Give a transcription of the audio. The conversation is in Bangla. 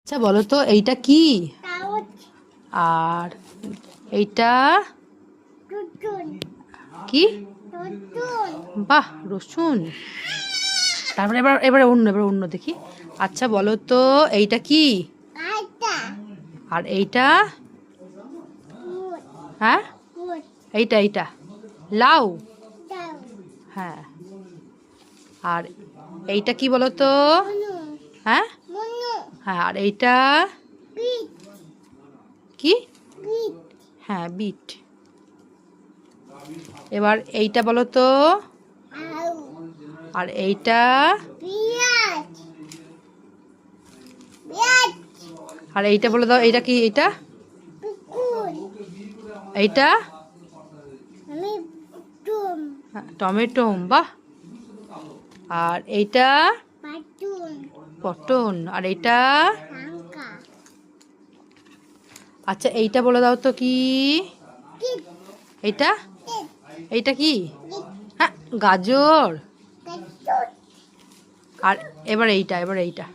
আচ্ছা বলো তো এইটা কি? কাগজ। আর এইটা রসুন। কি? রসুন। বাহ, রসুন। তারপরে এবার এবার অন্য দেখি। আচ্ছা বলো তো এইটা কি? আটা। আর এইটা? মুট। হ্যাঁ, মুট। এইটা লাউ। দাও। হ্যাঁ। আর এইটা কি বলো তো? মুনু। হ্যাঁ মুনু। হ্যাঁ। আর এইটা বিট। কি? বিট। হ্যাঁ, বিট। এবার এইটা বলো তো? আলু। আর এইটা? পেঁয়াজ। পেঁয়াজ। আর এইটা বলে দাও, এইটা কি? এইটা? পুকুর। এইটা? আমি টুম। হ্যাঁ, টমেটো। বাহ। আর এইটা? পাটুন। পটল। আর এইটা? লঙ্কা। আচ্ছা এইটা বলে দাও তো কি? কিট। এইটা? কিট। এইটা কি? কিট। হ্যাঁ, গাজর। কাটুন। আর এবার এইটা